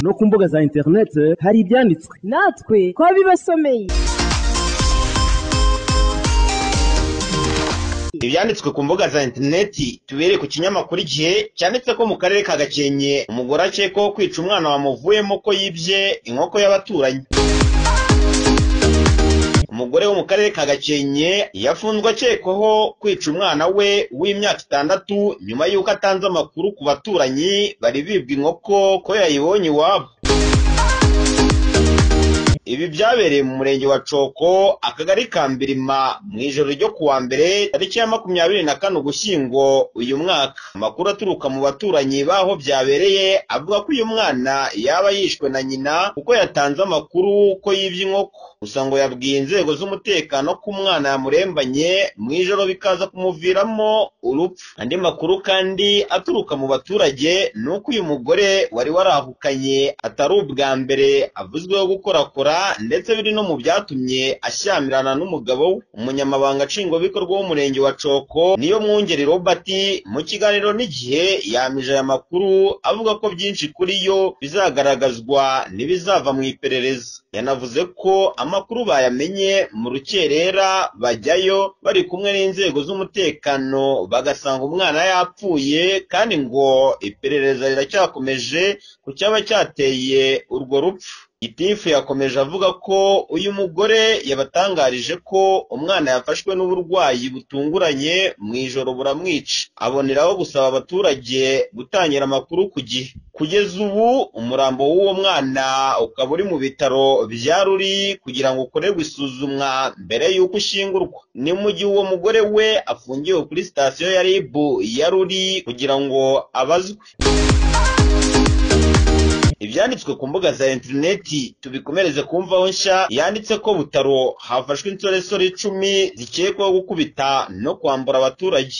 no ku mbuga za internet hari ibyanditswe natwe twabibasomeye. Ibyanditswe ku mbuga za interineti tubere ku kinyamakuru Igihe cyanditse ko mu karere ka Gakenke umugore akekwaho kwica umwana wamuvuyemo ko yibye inkoko y'abaturanyi. Umugore wo mu karere ka Gakenke yafunzwe akekwaho kwica umwana we w'imyaka 6 nyuma y'uko atanze amakuru ku baturanyi bari bibwa inkoko ko yayibonye iwabo. Ibi byabereye mu murenge wa Coko akagari ka Mbirima mu ijoro ryo kuwa mbere tariki ya 24 Ugushyingo uyu mwaka. Amakuru aturuka mu baturanyi baho byabereye avuga ko uyu mwana yaba yishwe na nyina kuko yatanze amakuru ko yibye inkoko, gusa ngo yabwiye inzego z'umutekano ko umwana yamurembanye mu ijoro bikaza kumuviramo urupfu. Andi makuru kandi aturuka mu baturage nuko uyu mugore wari warahukanye atari ubwa mbere avuzweho gukorakora ndetse biri no mu byatumye ashyamirana n'umugabo we. Umunyamabanga nshingwabikorwa w'umurenge wa Coko niyo Mwungeri Robert mu kiganiro n'Igihe yamije aya makuru avuga ko byinshi kuri yo bizagaragazwa n'ibizava mu iperereza. Yanavuze ko amakuru bayamenye mu rukerera bajyayo bari kumwe n'inzego z'umutekano bagasanga umwana yapfuye, kandi ngo iperereza riracyakomeje ku cyaba cyateye urwo rupfu. Gitifu yakomeje avuga ko uyu mugore yabatangarije ko umwana yafashwe n'uburwayi butunguranye mu ijoro buramwica, aboneraho gusaba abaturage gutangira amakuru ku gihe. Kugeza ubu umurambo w'uwo mwana ukaba uri mu bitaro bya Ruri kugira ngo ukorerwe isuzumwa mbere y'uko ushyingurwa. Ni mu gihe uwo mugore we afungiwe kuri sitasiyo ya RIB ya Ruri kugira ngo abazwe. Ibyanditswe ku mbuga za interineti tubikomereze kumvaho nshya yanditse ko Butaro hafashwe insoresore 10 zikekwaho gukubita no kwambura abaturage.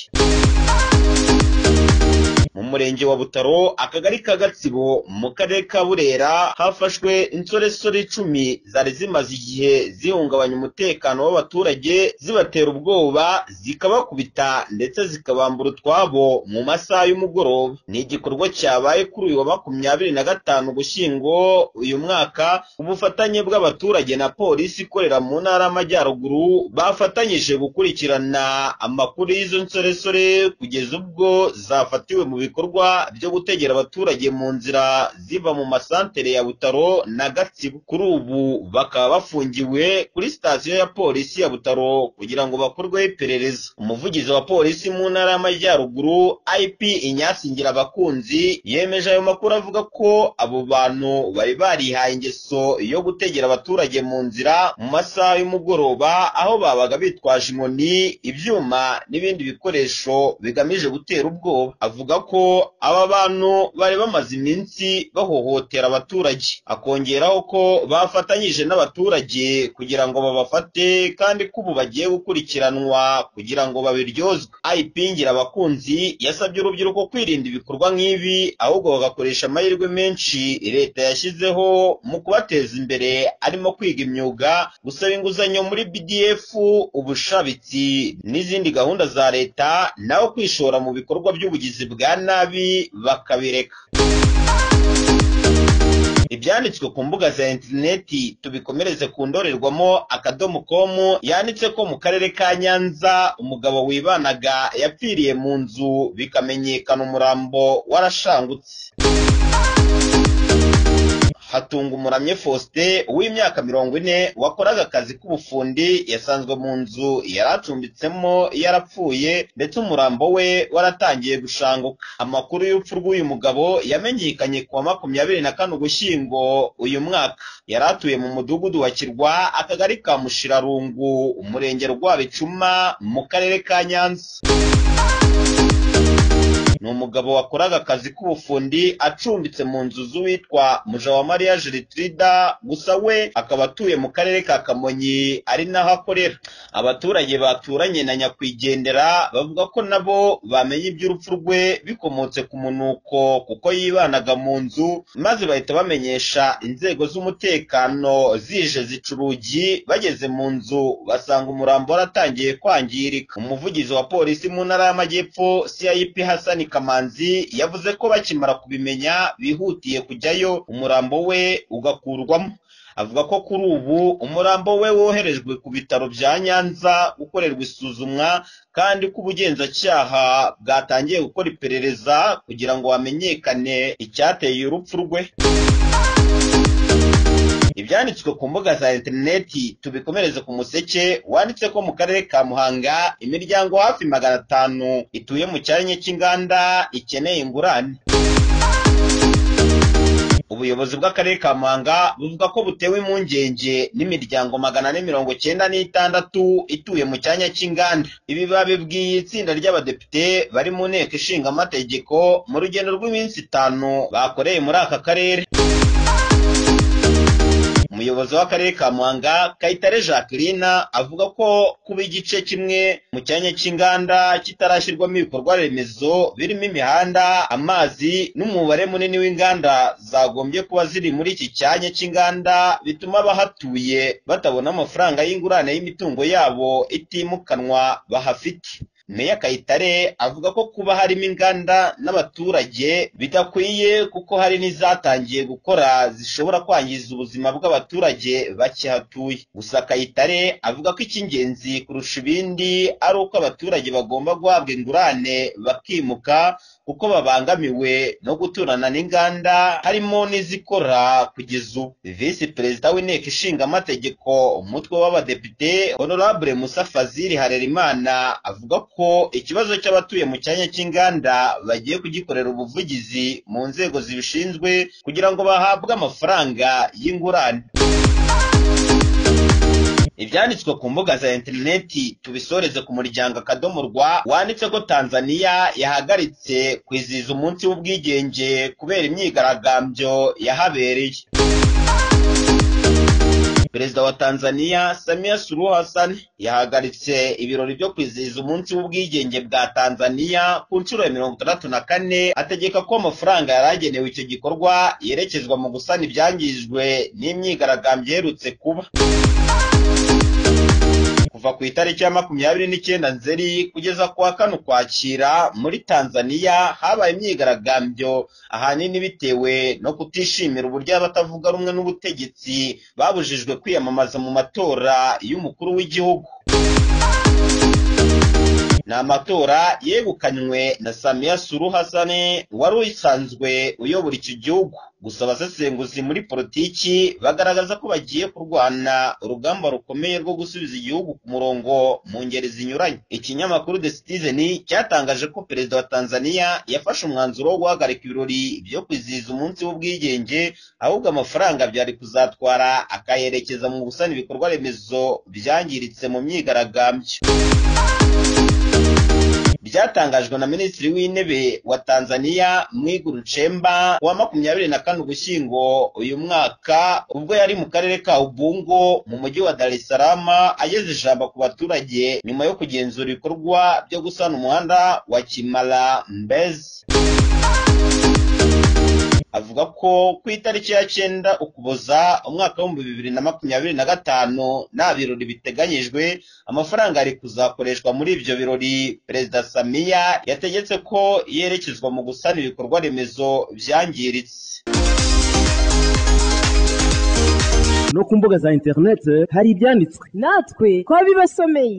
Mu murenge wa Butaro akagari ka Gatsibo mu karere ka Burera hafashwe insoresore 10 zari zimaze igihe zihungabanya umutekano w'abaturage zibatera ubwoba zikabakubita ndetse zikabambura utwabo mu masaha y'umugoroba. Ni igikorwa cyabaye kuri uyu wa 25 Ugushyingo uyu mwaka. Ubufatanye bw'abaturage na polisi ikorera mu ntara y'Amajyaruguru bafatanyije gukurikirana amakuru y'izo nsoresore kugeza ubwo zafatiwe mu bikorwa byo gutegera abaturage mu nzira ziva mu masantere ya Butaro na Gatsibo. Kuri ubu bakaba bafungiwe kuri sitasiyo ya polisi ya Butaro kugira ngo bakorweho iperereza. Umuvugizi wa polisi mu ntara y'Amajyaruguru IP Inyasingira Abakunzi yemeje ayo makuru avuga ko abo bantu bari barihaye ingeso yo gutegera abaturage mu nzira mu masaha y'umugoroba, aho babaga bitwaje inkoni, ibyuma n'ibindi bikoresho bigamije gutera ubwoba. Avuga ko aba bantu bari bamaze iminsi bahohotera abaturage, akongeraho ko bafatanyije n'abaturage kugira ngo babafate kandi ko ubu bagiye gukurikiranwa kugira ngo babiryozwe. IP Ngira Abakunzi yasabye urubyiruko kwirinda ibikorwa nk'ibi ahubwo bagakoresha amahirwe menshi leta yashyizeho mu kubateza imbere, arimo kwiga imyuga, gusaba inguzanyo muri BDF, ubushabitsi n'izindi gahunda za leta, naho kwishora mu bikorwa by'ubugizi bwa nabi bakabireka. Ibyanditswe ku mbuga za interineti tubikomereze ku ndorerwamo.com yanditse ko mu karere ka Nyanza umugabo wibanaga yapfiriye mu nzu bikamenyekana umurambo warashangutse. Hatungumuramye Faustin w'imyaka 40 wakoraga akazi k'ubufundi yasanzwe mu nzu yaracumbitsemo yarapfuye ndetse umurambo we waratangiye gushanguka. Amakuru y'urupfu rw'uyu mugabo yamenyekanye ku wa 24 Ugushyingo uyu mwaka. Yaratuye mu mudugudu wa Kirwa akagari ka Mushirarungu umurenge Rwabicuma mu karere ka Nyanza. Ni umugabo wakoraga akazi k'ubufundi acumbitse mu nzu z'uwitwa Mujawamariya Gertrude, gusa we akaba atuye mu karere ka Kamonyi ari naho akorera. Abaturage baturanye na nyakwigendera bavuga ko nabo bamenye iby'urupfu rwe bikomotse ku munuko kuko yibanaga mu nzu, maze bahita bamenyesha inzego z'umutekano zije zica urugi. Bageze mu nzu basanga umurambo waratangiye kwangirika. Umuvugizi wa polisi mu ntara y'Amajyepfo CIP Hassan Kamanzi yavuze ko bakimara kubimenya bihutiye kujyayo umurambo we ugakurwamo. Avuga ko kuri ubu umurambo we woherejwe ku bitaro bya Nyanza gukorerwa isuzumwa kandi ko ubugenzacyaha bwatangiye gukora iperereza kugira ngo hamenyekane icyateye urupfu rwe. Ibyanditswe ku mbuga za interineti tubikomereze ku Museke wanditse ko mu karere ka Muhanga imiryango hafi 500 ituye mu cyanya cy'inganda ikeneye ingurane. Ubuyobozi bw'akarere ka Muhanga buvuga ko butewe impungenge n'imiryango 496 ituye mu cyanya cy'inganda. Ibi babibwiye itsinda ry'abadepite bari mu nteko ishinga amategeko mu rugendo rw'iminsi 5 bakoreye muri aka karere. Umuyobozi w'akarere ka Muhanga Kayitare Jacqueline avuga ko kuba igice kimwe mu cyanya cy'inganda kitarashyirwamo ibikorwa remezo birimo imihanda, amazi n'umubare munini w'inganda zagombye kuba ziri muri iki cyanya cy'inganda bituma abahatuye batabona amafaranga y'ingurane y'imitungo yabo itimukanwa bahafite. Meya Kayitare avuga ko kuba harimo inganda n'abaturage bidakwiye kuko hari n'izatangiye gukora zishobora kwangiza ubuzima bw'abaturage bakihatuye. Gusa Kayitare avuga ko icy'ingenzi kurusha ibindi ari uko abaturage bagomba guhabwa ingurane bakimuka kuko babangamiwe no guturana n'inganda harimo n'izikora kugeza ubu. Visi Perezida w'inteko ishinga amategeko umutwe w'abadepite Honorable Musa Fazili Harerimana avuga ko ikibazo cy'abatuye mu cyanya cy'inganda bagiye kugikorera ubuvugizi mu nzego zibishinzwe kugira ngo bahabwe amafaranga y'ingurane. Ibyanditswe ku mbuga za interineti tubisoreze ku Muryango Akadomo Rwa wanditse ko Tanzania yahagaritse kwizihiza umunsi w'ubwigenge kubera imyigaragambyo yahabereye. Perezida wa Tanzania Samia Suluhu Hassan yahagaritse ibirori byo kwizihiza umunsi w'ubwigenge bwa Tanzania ku nshuro ya 64 ategeka ko amafaranga yaragenewe icyo gikorwa yerekezwa mu gusana ibyangijwe n'imyigaragambyo iherutse kuba. Kuva ku itariki ya 29 Nzeri kugeza ku wa 5 Ukwakira muri Tanzania habaye imyigaragambyo ahanini bitewe no kutishimira uburyo abatavuga rumwe n'ubutegetsi babujijwe kwiyamamaza mu matora y'umukuru w'igihugu. Ni amatora yegukanywe na Samia Suluhu Hassan wari usanzwe uyobora iki gihugu. Gusa abasesenguzi muri politiki bagaragaza ko bagiye kurwana urugamba rukomeye rwo gusubiza igihugu ku murongo mu ngeri zinyuranye. Ikinyamakuru The Citizen cyatangaje ko Perezida wa Tanzania yafashe umwanzuro wo guhagarika ibirori byo kwizihiza umunsi w'ubwigenge, ahubwo amafaranga byari kuzatwara akayerekeza mu gusana ibikorwa remezo byangiritse mu myigaragambyo. Byatangajwe na Minisitiri w'Intebe wa Tanzania Mwigulu Nchemba wa 24 Ugushyingo uyu mwaka ubwo yari mu karere ka Ubungo mu mujyi wa Dar es Salaam ageze ijambo ku baturage nyuma yo kugenzura ibikorwa byo gusana umuhanda wa Kimara Mbezi. Avuga ko ku itariki ya 9 Ukuboza umwaka wa 2025 nta birori biteganyijwe, amafaranga ari kuzakoreshwa muri ibyo birori. Perezida Samia yategetse ko yerekezwa mu gusana ibikorwa remezo byangiritse. No ku mbuga za internet hari ibyanditswe natwe twabibasomeye.